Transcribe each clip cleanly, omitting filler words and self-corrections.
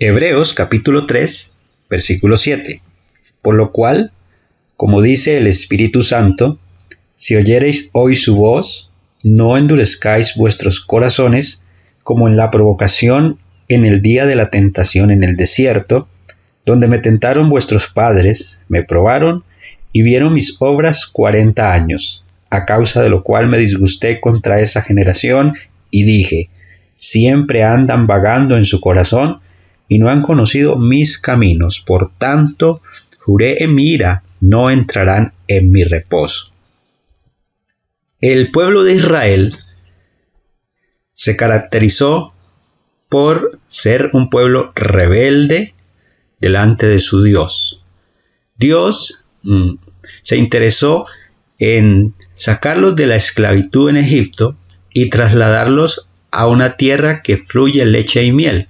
Hebreos capítulo 3, versículo 7. Por lo cual, como dice el Espíritu Santo, si oyereis hoy su voz, no endurezcáis vuestros corazones como en la provocación en el día de la tentación en el desierto, donde me tentaron vuestros padres, me probaron y vieron mis obras 40 años, a causa de lo cual me disgusté contra esa generación y dije, siempre andan vagando en su corazón y no han conocido mis caminos, por tanto, juré en mi ira, no entrarán en mi reposo. El pueblo de Israel se caracterizó por ser un pueblo rebelde delante de su Dios. Dios se interesó en sacarlos de la esclavitud en Egipto y trasladarlos a una tierra que fluye leche y miel.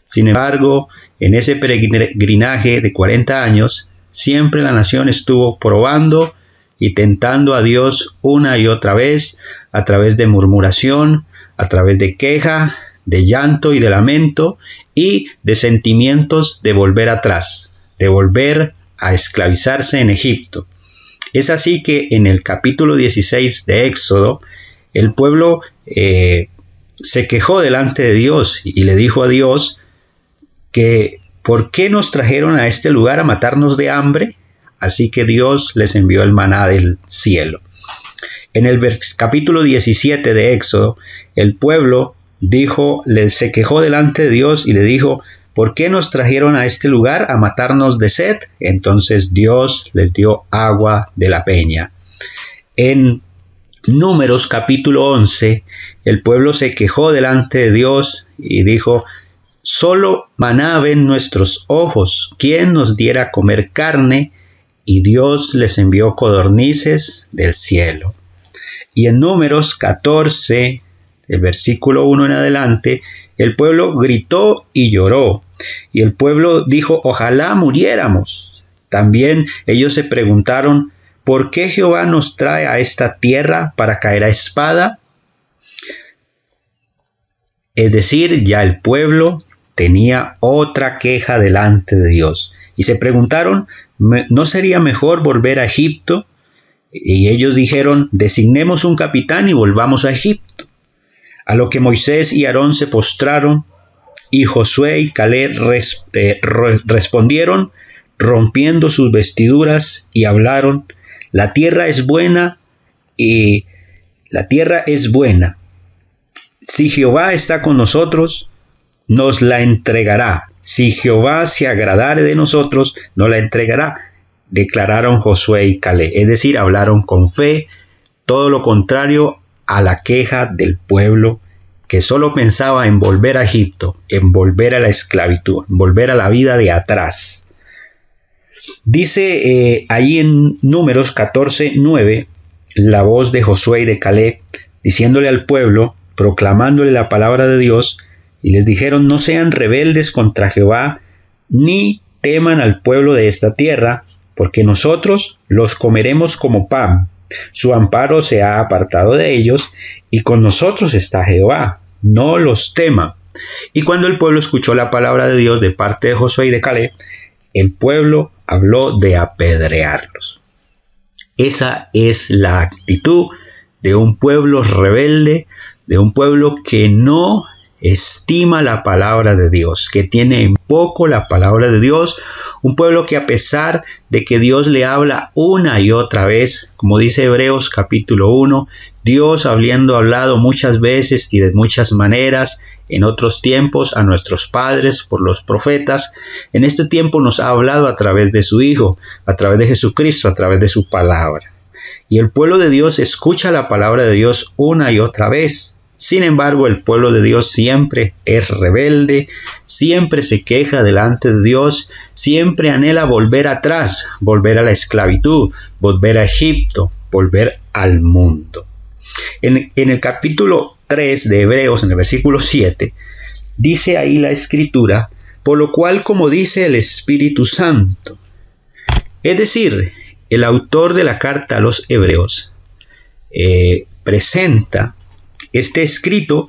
Sin embargo, en ese peregrinaje de 40 años, siempre la nación estuvo probando y tentando a Dios una y otra vez, a través de murmuración, a través de queja, de llanto y de lamento, y de sentimientos de volver atrás, de volver a esclavizarse en Egipto. Es así que en el capítulo 16 de Éxodo, el pueblo se quejó delante de Dios y le dijo a Dios que ¿por qué nos trajeron a este lugar a matarnos de hambre? Así que Dios les envió el maná del cielo. En el capítulo 17 de Éxodo, el pueblo se quejó delante de Dios y le dijo, ¿por qué nos trajeron a este lugar a matarnos de sed? Entonces Dios les dio agua de la peña. En Números capítulo 11, el pueblo se quejó delante de Dios y dijo, solo maná ven nuestros ojos, ¿quién nos diera a comer carne? Y Dios les envió codornices del cielo. Y en Números 14, el versículo 1 en adelante, el pueblo gritó y lloró. Y el pueblo dijo, ojalá muriéramos. También ellos se preguntaron, ¿por qué Jehová nos trae a esta tierra para caer a espada? Es decir, ya el pueblo tenía otra queja delante de Dios. Y se preguntaron, ¿no sería mejor volver a Egipto? Y ellos dijeron, designemos un capitán y volvamos a Egipto. A lo que Moisés y Aarón se postraron, y Josué y Caleb respondieron, rompiendo sus vestiduras, y hablaron, la tierra es buena, y la tierra es buena. Si Jehová está con nosotros, nos la entregará. Si Jehová se agradare de nosotros, nos la entregará. Declararon Josué y Caleb. Es decir, hablaron con fe, todo lo contrario a la queja del pueblo que solo pensaba en volver a Egipto, en volver a la esclavitud, en volver a la vida de atrás. Dice ahí en Números 14, 9, la voz de Josué y de Caleb, diciéndole al pueblo, proclamándole la palabra de Dios, y les dijeron, no sean rebeldes contra Jehová, ni teman al pueblo de esta tierra, porque nosotros los comeremos como pan. Su amparo se ha apartado de ellos, y con nosotros está Jehová, no los teman. Y cuando el pueblo escuchó la palabra de Dios de parte de Josué y de Caleb, el pueblo habló de apedrearlos. Esa es la actitud de un pueblo rebelde, de un pueblo que no estima la palabra de Dios, que tiene en poco la palabra de Dios, un pueblo que a pesar de que Dios le habla una y otra vez, como dice Hebreos capítulo 1, Dios habiendo hablado muchas veces y de muchas maneras en otros tiempos a nuestros padres por los profetas, en este tiempo nos ha hablado a través de su Hijo, a través de Jesucristo, a través de su palabra. Y el pueblo de Dios escucha la palabra de Dios una y otra vez. Sin embargo, el pueblo de Dios siempre es rebelde, siempre se queja delante de Dios, siempre anhela volver atrás, volver a la esclavitud, volver a Egipto, volver al mundo. En el capítulo 3 de Hebreos, en el versículo 7, dice ahí la Escritura, por lo cual, como dice el Espíritu Santo, es decir, el autor de la carta a los Hebreos presenta este escrito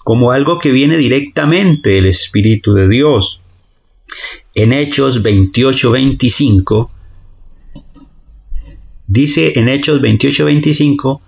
como algo que viene directamente del Espíritu de Dios, en Hechos 28:25, dice en Hechos 28:25,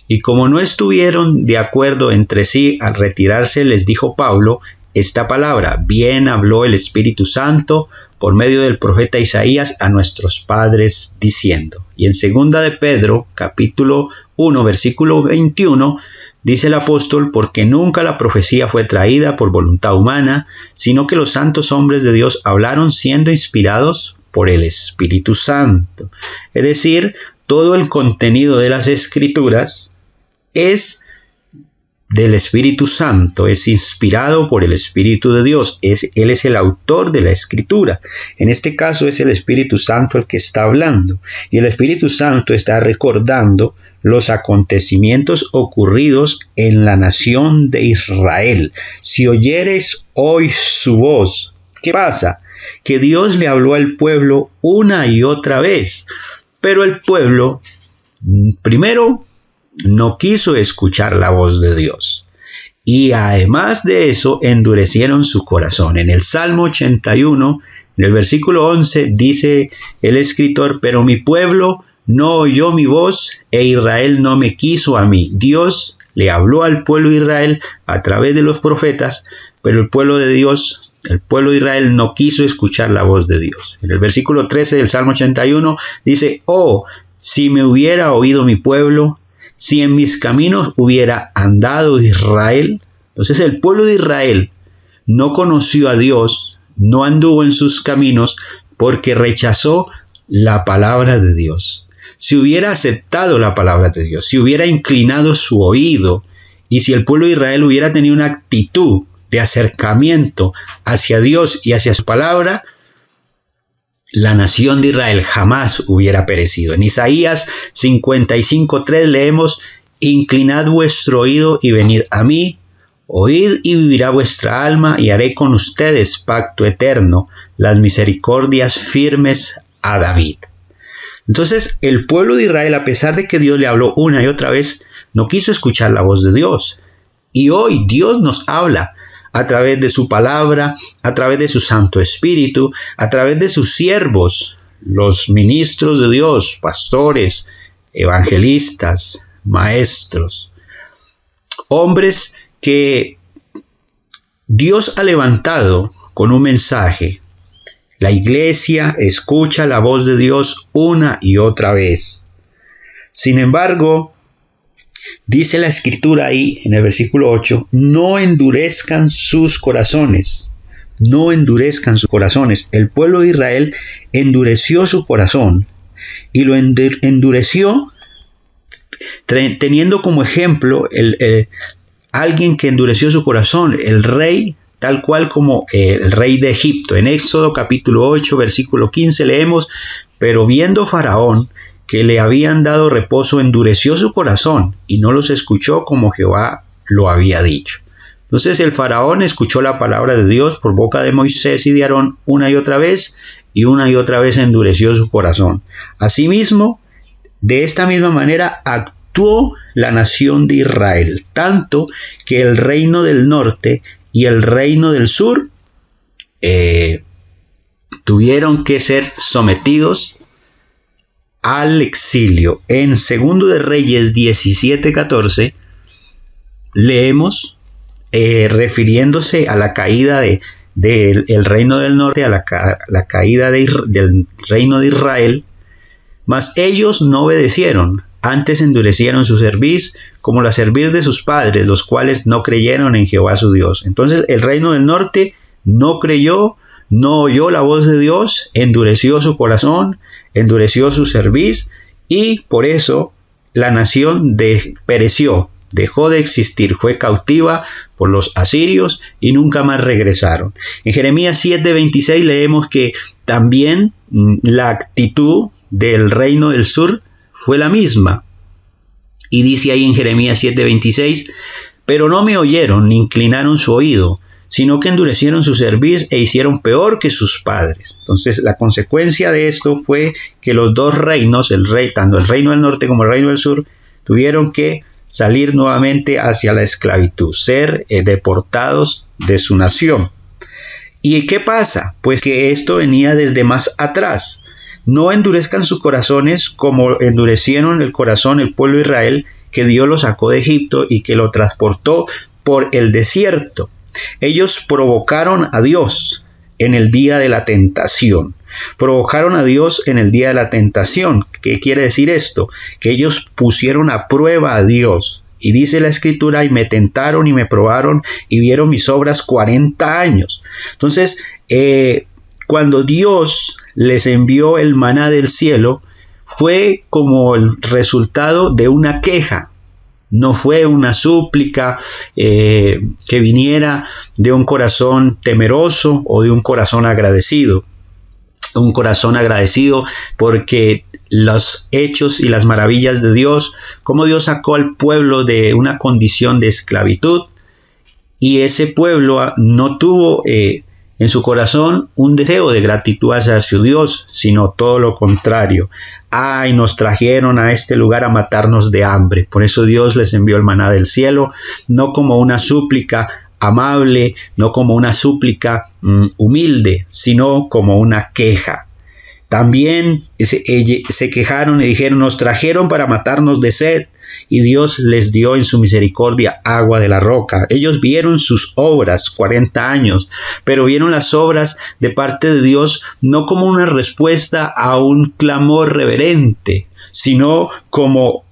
y como no estuvieron de acuerdo entre sí al retirarse, les dijo Pablo esta palabra: bien habló el Espíritu Santo por medio del profeta Isaías a nuestros padres diciendo. Y en 2 de Pedro, capítulo 1, versículo 21, dice el apóstol: porque nunca la profecía fue traída por voluntad humana, sino que los santos hombres de Dios hablaron siendo inspirados por el Espíritu Santo. Es decir, todo el contenido de las Escrituras es del Espíritu Santo, es inspirado por el Espíritu de Dios. Él es el autor de la Escritura. En este caso es el Espíritu Santo el que está hablando. Y el Espíritu Santo está recordando los acontecimientos ocurridos en la nación de Israel. Si oyeres hoy su voz, ¿qué pasa? Que Dios le habló al pueblo una y otra vez, pero el pueblo primero no quiso escuchar la voz de Dios. Y además de eso, endurecieron su corazón. En el Salmo 81, en el versículo 11, dice el escritor: pero mi pueblo no oyó mi voz, e Israel no me quiso a mí. Dios le habló al pueblo de Israel a través de los profetas, pero el pueblo de Dios, el pueblo de Israel, no quiso escuchar la voz de Dios. En el versículo 13 del Salmo 81 dice: oh, si me hubiera oído mi pueblo, si en mis caminos hubiera andado Israel. Entonces el pueblo de Israel no conoció a Dios, no anduvo en sus caminos, porque rechazó la palabra de Dios. Si hubiera aceptado la palabra de Dios, si hubiera inclinado su oído, y si el pueblo de Israel hubiera tenido una actitud de acercamiento hacia Dios y hacia su palabra, la nación de Israel jamás hubiera perecido. En Isaías 55:3 leemos: inclinad vuestro oído y venid a mí, oíd y vivirá vuestra alma, y haré con ustedes pacto eterno, las misericordias firmes a David. Entonces el pueblo de Israel, a pesar de que Dios le habló una y otra vez, no quiso escuchar la voz de Dios. Y hoy Dios nos habla a través de su palabra, a través de su Santo Espíritu, a través de sus siervos, los ministros de Dios, pastores, evangelistas, maestros, hombres que Dios ha levantado con un mensaje. La iglesia escucha la voz de Dios una y otra vez. Sin embargo, dice la Escritura ahí en el versículo 8, no endurezcan sus corazones, no endurezcan sus corazones. El pueblo de Israel endureció su corazón y lo endureció teniendo como ejemplo alguien que endureció su corazón, el rey, tal cual como el rey de Egipto. En Éxodo capítulo 8, versículo 15 leemos: pero viendo Faraón que le habían dado reposo, endureció su corazón y no los escuchó como Jehová lo había dicho. Entonces el faraón escuchó la palabra de Dios por boca de Moisés y de Aarón una y otra vez endureció su corazón. Asimismo, de esta misma manera actuó la nación de Israel, tanto que el reino del norte y el reino del sur tuvieron que ser sometidos al exilio. En 2 de Reyes 17:14 leemos, refiriéndose a la caída del reino del norte, a la caída del reino de Israel: mas ellos no obedecieron, antes endurecieron su cerviz como la cerviz de sus padres, los cuales no creyeron en Jehová su Dios. Entonces el reino del norte no creyó, no oyó la voz de Dios, endureció su corazón, endureció su cerviz, y por eso la nación pereció, dejó de existir, fue cautiva por los asirios y nunca más regresaron. En Jeremías 7:26 leemos que también la actitud del reino del sur fue la misma. Y dice ahí en Jeremías 7:26: pero no me oyeron ni inclinaron su oído, sino que endurecieron su cerviz e hicieron peor que sus padres. Entonces la consecuencia de esto fue que los dos reinos, tanto el reino del norte como el reino del sur, tuvieron que salir nuevamente hacia la esclavitud, ser deportados de su nación. ¿Y qué pasa? Pues que esto venía desde más atrás. No endurezcan sus corazones como endurecieron el corazón el pueblo de Israel, que Dios lo sacó de Egipto y que lo transportó por el desierto. Ellos provocaron a Dios en el día de la tentación. Provocaron a Dios en el día de la tentación. ¿Qué quiere decir esto? Que ellos pusieron a prueba a Dios. Y dice la Escritura, y me tentaron y me probaron y vieron mis obras 40 años. Entonces, cuando Dios les envió el maná del cielo, fue como el resultado de una queja. No fue una súplica que viniera de un corazón temeroso o de un corazón agradecido. Un corazón agradecido porque los hechos y las maravillas de Dios, como Dios sacó al pueblo de una condición de esclavitud, y ese pueblo no tuvo en su corazón un deseo de gratitud hacia su Dios, sino todo lo contrario. Ay, nos trajeron a este lugar a matarnos de hambre. Por eso Dios les envió el maná del cielo, no como una súplica amable, no como una súplica humilde, sino como una queja. También se quejaron y dijeron, nos trajeron para matarnos de sed, y Dios les dio en su misericordia agua de la roca. Ellos vieron sus obras 40 años, pero vieron las obras de parte de Dios no como una respuesta a un clamor reverente, sino como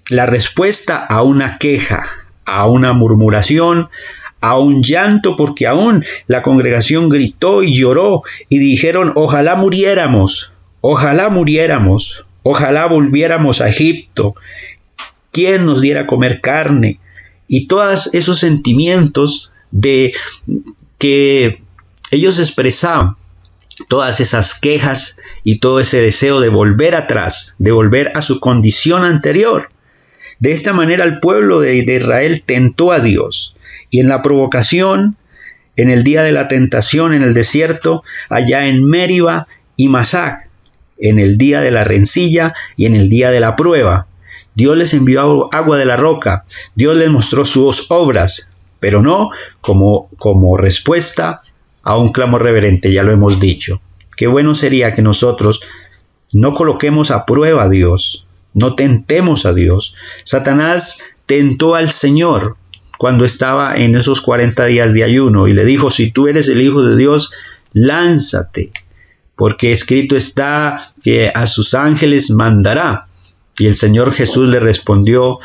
la respuesta a una queja, a una murmuración, a un llanto, porque aún la congregación gritó y lloró y dijeron, ojalá muriéramos, ojalá muriéramos, ojalá volviéramos a Egipto, ¿quién nos diera a comer carne? Y todos esos sentimientos de que ellos expresaban, todas esas quejas y todo ese deseo de volver atrás, de volver a su condición anterior. De esta manera el pueblo de Israel tentó a Dios. Y en la provocación, en el día de la tentación en el desierto, allá en Meriba y Masac, en el día de la rencilla y en el día de la prueba, Dios les envió agua de la roca, Dios les mostró sus obras, pero no como respuesta a un clamor reverente, ya lo hemos dicho. Qué bueno sería que nosotros no coloquemos a prueba a Dios, no tentemos a Dios. Satanás tentó al Señor cuando estaba en esos 40 días de ayuno y le dijo, si tú eres el Hijo de Dios, lánzate, porque escrito está que a sus ángeles mandará. Y el Señor Jesús le respondió,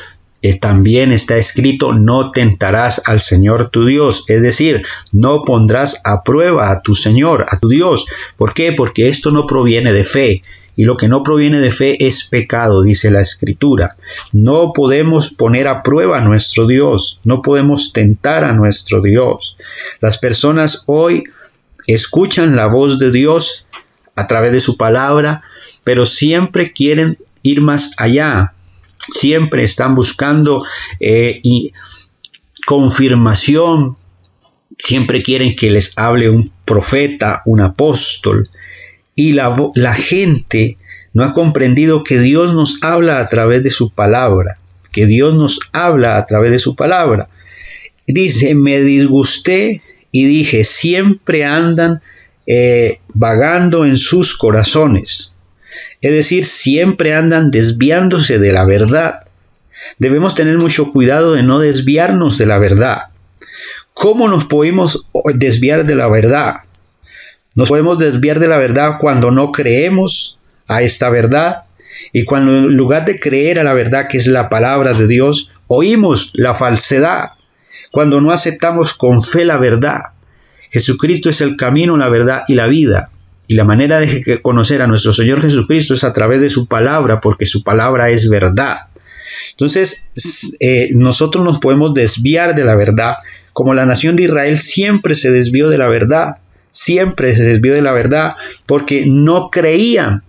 también está escrito, no tentarás al Señor tu Dios, es decir, no pondrás a prueba a tu Señor, a tu Dios. ¿Por qué? Porque esto no proviene de fe. Y lo que no proviene de fe es pecado, dice la Escritura. No podemos poner a prueba a nuestro Dios, no podemos tentar a nuestro Dios. Las personas hoy escuchan la voz de Dios a través de su palabra, pero siempre quieren ir más allá. Siempre están buscando confirmación, siempre quieren que les hable un profeta, un apóstol. Y la gente no ha comprendido que Dios nos habla a través de su palabra, que Dios nos habla a través de su palabra. Dice, me disgusté y dije, siempre andan vagando en sus corazones. Es decir, siempre andan desviándose de la verdad. Debemos tener mucho cuidado de no desviarnos de la verdad. ¿Cómo nos podemos desviar de la verdad? Nos podemos desviar de la verdad cuando no creemos a esta verdad y cuando en lugar de creer a la verdad que es la palabra de Dios, oímos la falsedad. Cuando no aceptamos con fe la verdad. Jesucristo es el camino, la verdad y la vida. Y la manera de conocer a nuestro Señor Jesucristo es a través de su palabra, porque su palabra es verdad. Entonces, nosotros nos podemos desviar de la verdad, como la nación de Israel siempre se desvió de la verdad. Siempre se desvió de la verdad porque no creían.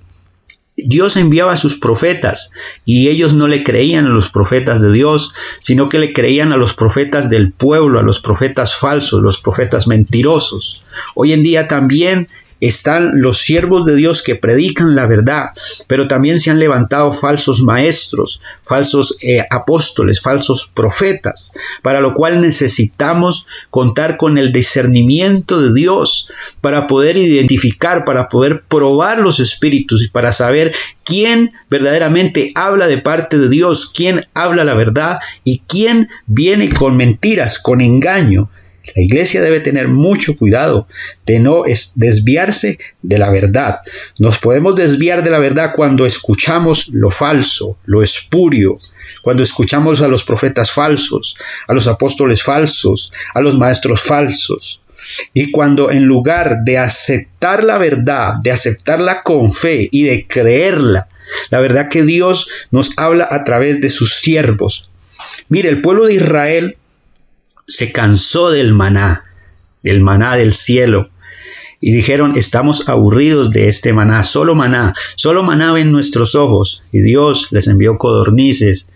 Dios enviaba a sus profetas y ellos no le creían a los profetas de Dios, sino que le creían a los profetas del pueblo, a los profetas falsos, los profetas mentirosos. Hoy en día también están los siervos de Dios que predican la verdad, pero también se han levantado falsos maestros, falsos apóstoles, falsos profetas, para lo cual necesitamos contar con el discernimiento de Dios para poder identificar, para poder probar los espíritus y para saber quién verdaderamente habla de parte de Dios, quién habla la verdad y quién viene con mentiras, con engaño. La iglesia debe tener mucho cuidado de no desviarse de la verdad. Nos podemos desviar de la verdad cuando escuchamos lo falso, lo espurio, cuando escuchamos a los profetas falsos, a los apóstoles falsos, a los maestros falsos. Y cuando en lugar de aceptar la verdad, de aceptarla con fe y de creerla, la verdad que Dios nos habla a través de sus siervos. Mire, el pueblo de Israel se cansó del maná del cielo, y dijeron: estamos aburridos de este maná, solo maná ven nuestros ojos. Y Dios les envió codornices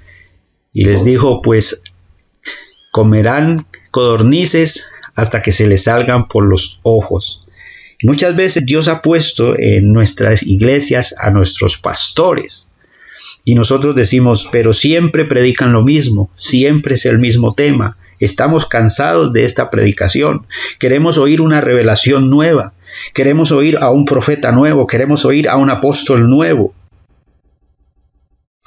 y les dijo: pues comerán codornices hasta que se les salgan por los ojos. Y muchas veces Dios ha puesto en nuestras iglesias a nuestros pastores, y nosotros decimos: pero siempre predican lo mismo, siempre es el mismo tema. Estamos cansados de esta predicación. Queremos oír una revelación nueva. Queremos oír a un profeta nuevo. Queremos oír a un apóstol nuevo.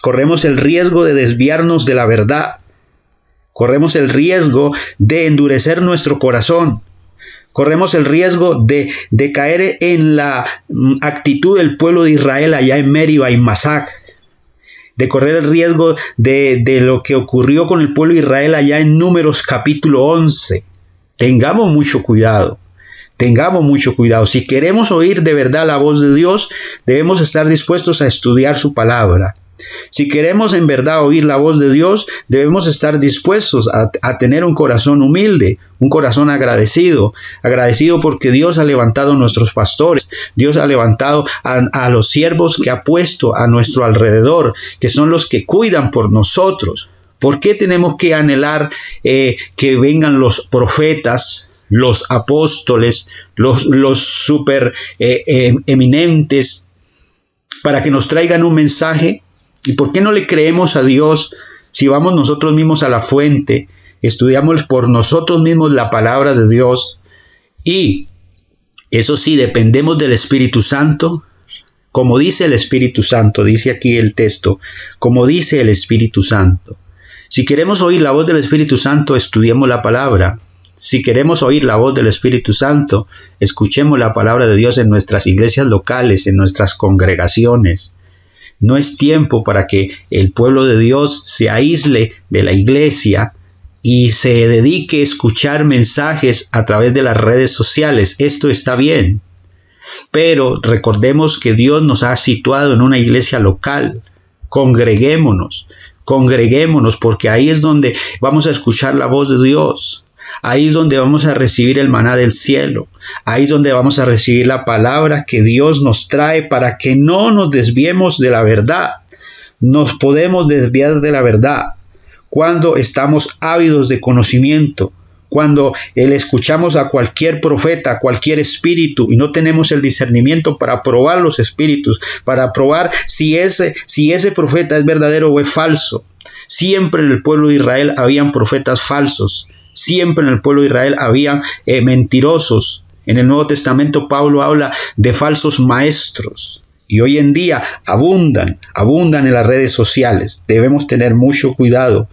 Corremos el riesgo de desviarnos de la verdad. Corremos el riesgo de endurecer nuestro corazón. Corremos el riesgo de caer en la actitud del pueblo de Israel allá en Meriba y Masac. De correr el riesgo de lo que ocurrió con el pueblo de Israel allá en Números capítulo 11. Tengamos mucho cuidado. Si queremos oír de verdad la voz de Dios, debemos estar dispuestos a estudiar su palabra. Si queremos en verdad oír la voz de Dios, debemos estar dispuestos a tener un corazón humilde, un corazón agradecido porque Dios ha levantado a nuestros pastores, Dios ha levantado a los siervos que ha puesto a nuestro alrededor, que son los que cuidan por nosotros. ¿Por qué tenemos que anhelar que vengan los profetas, los apóstoles, los super eminentes, para que nos traigan un mensaje? ¿Y por qué no le creemos a Dios si vamos nosotros mismos a la fuente, estudiamos por nosotros mismos la palabra de Dios y, eso sí, dependemos del Espíritu Santo? Como dice el Espíritu Santo, dice aquí el texto, como dice el Espíritu Santo. Si queremos oír la voz del Espíritu Santo, estudiemos la palabra. Si queremos oír la voz del Espíritu Santo, escuchemos la palabra de Dios en nuestras iglesias locales, en nuestras congregaciones. No es tiempo para que el pueblo de Dios se aísle de la iglesia y se dedique a escuchar mensajes a través de las redes sociales. Esto está bien, pero recordemos que Dios nos ha situado en una iglesia local. Congreguémonos, porque ahí es donde vamos a escuchar la voz de Dios. Ahí es donde vamos a recibir el maná del cielo. Ahí es donde vamos a recibir la palabra que Dios nos trae para que no nos desviemos de la verdad. Nos podemos desviar de la verdad cuando estamos ávidos de conocimiento, cuando escuchamos a cualquier profeta, a cualquier espíritu y no tenemos el discernimiento para probar los espíritus, para probar si ese profeta es verdadero o es falso. Siempre en el pueblo de Israel habían profetas falsos. Siempre en el pueblo de Israel había mentirosos. En el Nuevo Testamento Pablo habla de falsos maestros. Y hoy en día abundan en las redes sociales. Debemos tener mucho cuidado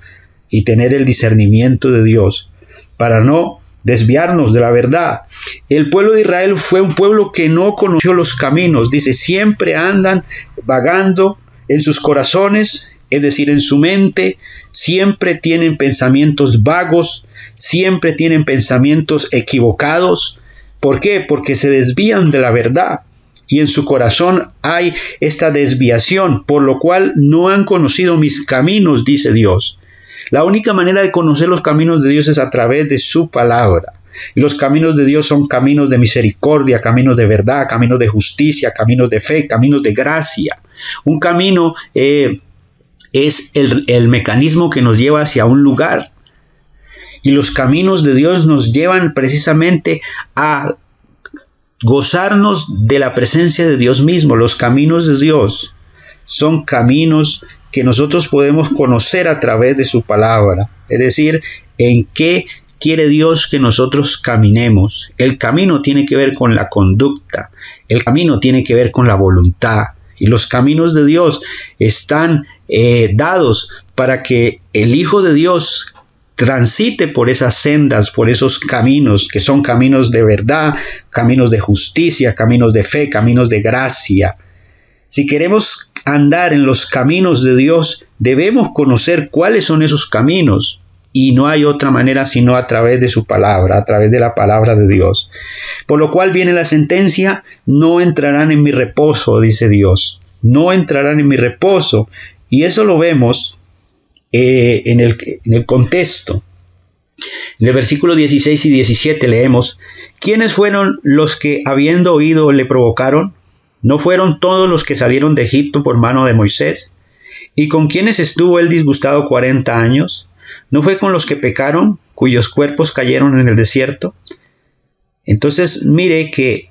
y tener el discernimiento de Dios para no desviarnos de la verdad. El pueblo de Israel fue un pueblo que no conoció los caminos. Dice, siempre andan vagando en sus corazones, es decir, en su mente. Siempre tienen pensamientos vagos, siempre tienen pensamientos equivocados. ¿Por qué? Porque se desvían de la verdad y en su corazón hay esta desviación, por lo cual no han conocido mis caminos, dice Dios. La única manera de conocer los caminos de Dios es a través de su palabra. Y los caminos de Dios son caminos de misericordia, caminos de verdad, caminos de justicia, caminos de fe, caminos de gracia. Un camino es el mecanismo que nos lleva hacia un lugar. Y los caminos de Dios nos llevan precisamente a gozarnos de la presencia de Dios mismo. Los caminos de Dios son caminos que nosotros podemos conocer a través de su palabra. Es decir, en qué quiere Dios que nosotros caminemos. El camino tiene que ver con la conducta. El camino tiene que ver con la voluntad. Y los caminos de Dios están dados para que el Hijo de Dios transite por esas sendas, por esos caminos, que son caminos de verdad, caminos de justicia, caminos de fe, caminos de gracia. Si queremos andar en los caminos de Dios, debemos conocer cuáles son esos caminos. Y no hay otra manera sino a través de su palabra, a través de la palabra de Dios. Por lo cual viene la sentencia: no entrarán en mi reposo, dice Dios. No entrarán en mi reposo. Y eso lo vemos en el contexto. En el versículo 16 y 17 leemos: ¿quiénes fueron los que, habiendo oído, le provocaron? ¿No fueron todos los que salieron de Egipto por mano de Moisés? ¿Y con quiénes estuvo él disgustado 40 años? ¿No fue con los que pecaron, cuyos cuerpos cayeron en el desierto? Entonces, mire que,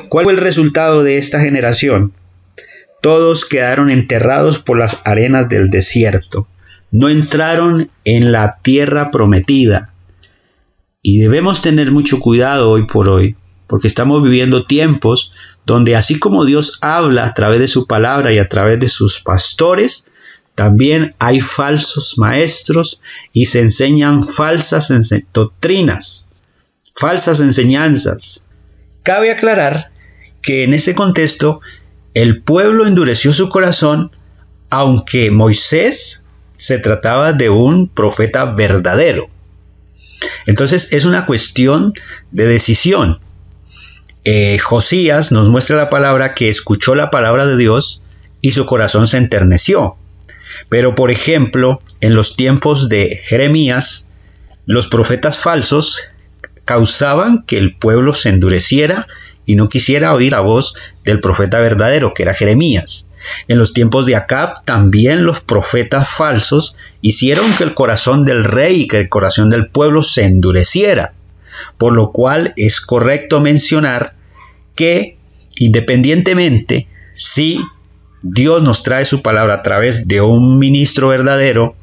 ¿cuál fue el resultado de esta generación? Todos quedaron enterrados por las arenas del desierto. No entraron en la tierra prometida. Y debemos tener mucho cuidado hoy por hoy, porque estamos viviendo tiempos donde, así como Dios habla a través de su palabra y a través de sus pastores, también hay falsos maestros y se enseñan falsas doctrinas, falsas enseñanzas. Cabe aclarar que en este contexto el pueblo endureció su corazón, aunque Moisés se trataba de un profeta verdadero. Entonces es una cuestión de decisión. Josías nos muestra la palabra que escuchó la palabra de Dios y su corazón se enterneció. Pero, por ejemplo, en los tiempos de Jeremías, los profetas falsos causaban que el pueblo se endureciera y no quisiera oír la voz del profeta verdadero, que era Jeremías. En los tiempos de Acab, también los profetas falsos hicieron que el corazón del rey y que el corazón del pueblo se endureciera. Por lo cual es correcto mencionar que, independientemente, si Dios nos trae su palabra a través de un ministro verdadero,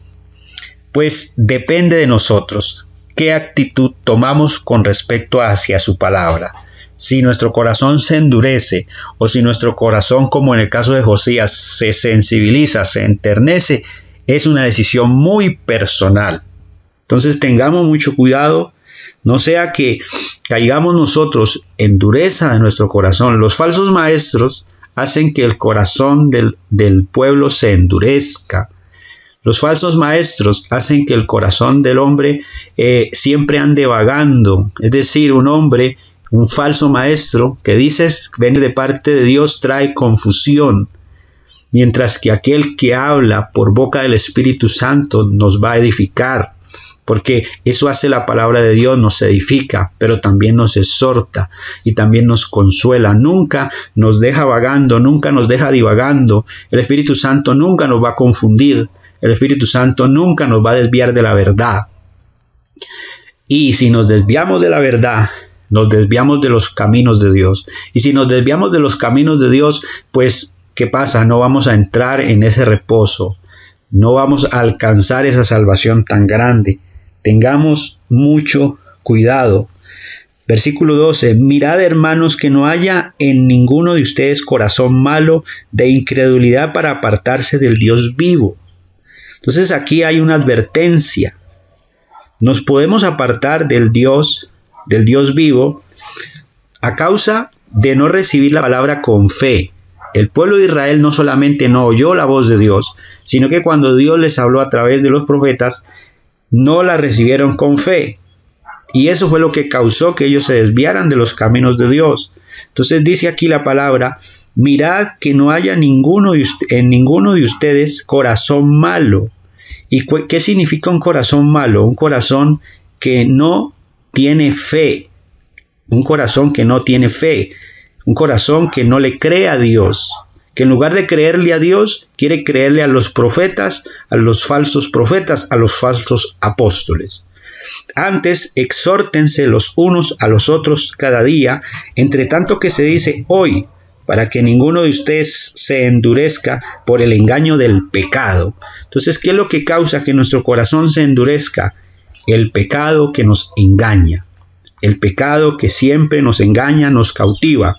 pues depende de nosotros qué actitud tomamos con respecto hacia su palabra. Si nuestro corazón se endurece o si nuestro corazón, como en el caso de Josías, se sensibiliza, se enternece, es una decisión muy personal. Entonces tengamos mucho cuidado, no sea que caigamos nosotros en dureza de nuestro corazón. Los falsos maestros hacen que el corazón del pueblo se endurezca. Los falsos maestros hacen que el corazón del hombre siempre ande vagando. Es decir, un falso maestro que dices viene de parte de Dios trae confusión, mientras que aquel que habla por boca del Espíritu Santo nos va a edificar. Porque eso hace la palabra de Dios, nos edifica, pero también nos exhorta y también nos consuela. Nunca nos deja vagando, nunca nos deja divagando. El Espíritu Santo nunca nos va a confundir. El Espíritu Santo nunca nos va a desviar de la verdad. Y si nos desviamos de la verdad, nos desviamos de los caminos de Dios. Y si nos desviamos de los caminos de Dios, pues, ¿qué pasa? No vamos a entrar en ese reposo. No vamos a alcanzar esa salvación tan grande. Tengamos mucho cuidado. Versículo 12. Mirad, hermanos, que no haya en ninguno de ustedes corazón malo de incredulidad para apartarse del Dios vivo. Entonces aquí hay una advertencia. Nos podemos apartar del Dios vivo a causa de no recibir la palabra con fe. El pueblo de Israel no solamente no oyó la voz de Dios, sino que cuando Dios les habló a través de los profetas, no la recibieron con fe. Y eso fue lo que causó que ellos se desviaran de los caminos de Dios. Entonces dice aquí la palabra: mirad que no haya en ninguno de ustedes corazón malo. ¿Y qué significa un corazón malo? Un corazón que no tiene fe. Un corazón que no tiene fe. Un corazón que no le cree a Dios. Que en lugar de creerle a Dios, quiere creerle a los profetas, a los falsos profetas, a los falsos apóstoles. Antes, exhórtense los unos a los otros cada día, entre tanto que se dice hoy, para que ninguno de ustedes se endurezca por el engaño del pecado. Entonces, ¿qué es lo que causa que nuestro corazón se endurezca? El pecado que nos engaña, el pecado que siempre nos engaña, nos cautiva.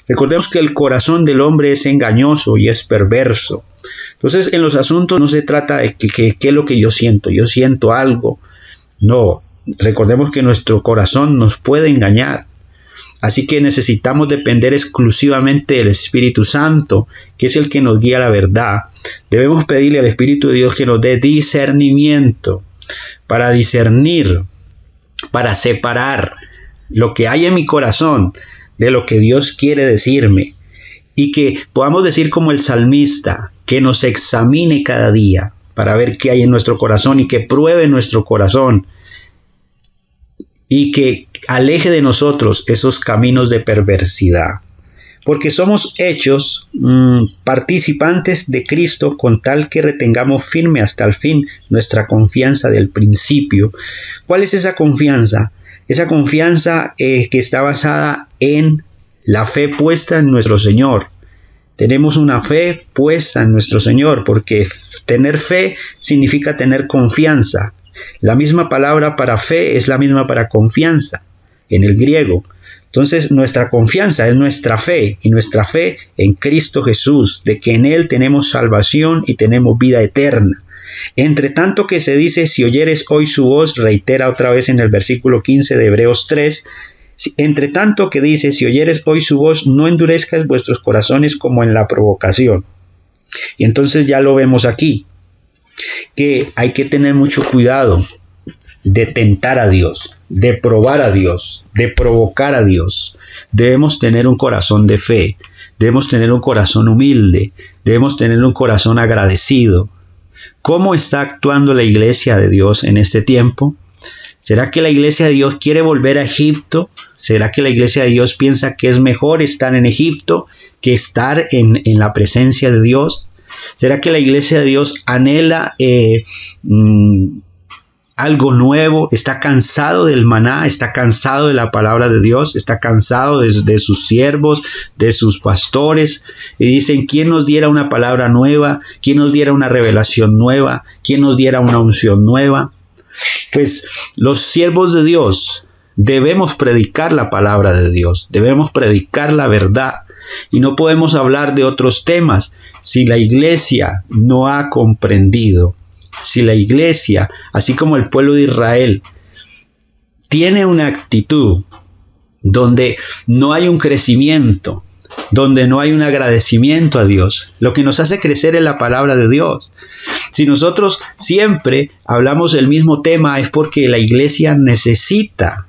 Recordemos que el corazón del hombre es engañoso y es perverso. Entonces, en los asuntos no se trata de qué es lo que yo siento algo. No, recordemos que nuestro corazón nos puede engañar. Así que necesitamos depender exclusivamente del Espíritu Santo, que es el que nos guía a la verdad. Debemos pedirle al Espíritu de Dios que nos dé discernimiento para discernir, para separar lo que hay en mi corazón de lo que Dios quiere decirme. Y que podamos decir como el salmista, que nos examine cada día para ver qué hay en nuestro corazón y que pruebe nuestro corazón. Y que aleje de nosotros esos caminos de perversidad. Porque somos hechos participantes de Cristo con tal que retengamos firme hasta el fin nuestra confianza del principio. ¿Cuál es esa confianza? Esa confianza que está basada en la fe puesta en nuestro Señor. Tenemos una fe puesta en nuestro Señor, porque tener fe significa tener confianza. La misma palabra para fe es la misma para confianza en el griego. Entonces nuestra confianza es nuestra fe, y nuestra fe en Cristo Jesús, de que en Él tenemos salvación y tenemos vida eterna. Entre tanto que se dice, si oyeres hoy su voz, reitera otra vez en el versículo 15 de Hebreos 3, entre tanto que dice, si oyeres hoy su voz, no endurezcas vuestros corazones como en la provocación. Y entonces ya lo vemos aquí, que hay que tener mucho cuidado de tentar a Dios, de probar a Dios, de provocar a Dios. Debemos tener un corazón de fe, debemos tener un corazón humilde, debemos tener un corazón agradecido. ¿Cómo está actuando la iglesia de Dios en este tiempo? ¿Será que la iglesia de Dios quiere volver a Egipto? ¿Será que la iglesia de Dios piensa que es mejor estar en Egipto que estar en la presencia de Dios? ¿Será que la iglesia de Dios anhela algo nuevo? ¿Está cansado del maná? ¿Está cansado de la palabra de Dios? ¿Está cansado de sus siervos, de sus pastores? Y dicen, ¿quién nos diera una palabra nueva? ¿Quién nos diera una revelación nueva? ¿Quién nos diera una unción nueva? Pues los siervos de Dios debemos predicar la palabra de Dios, debemos predicar la verdad. Y no podemos hablar de otros temas si la iglesia no ha comprendido, si la iglesia, así como el pueblo de Israel, tiene una actitud donde no hay un crecimiento, donde no hay un agradecimiento a Dios. Lo que nos hace crecer es la palabra de Dios. Si nosotros siempre hablamos del mismo tema, es porque la iglesia necesita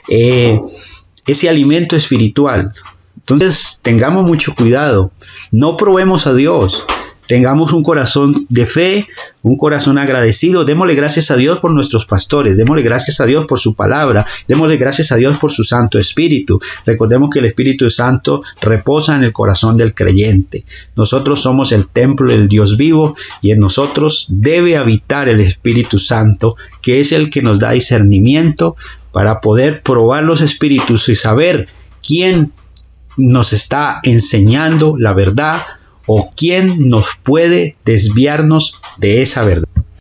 ese alimento espiritual. Entonces tengamos mucho cuidado, no probemos a Dios, tengamos un corazón de fe, un corazón agradecido. Démosle gracias a Dios por nuestros pastores, démosle gracias a Dios por su palabra, démosle gracias a Dios por su Santo Espíritu. Recordemos que el Espíritu Santo reposa en el corazón del creyente. Nosotros somos el templo del Dios vivo y en nosotros debe habitar el Espíritu Santo, que es el que nos da discernimiento para poder probar los espíritus y saber quién nos está enseñando la verdad o quién nos puede desviarnos de esa verdad.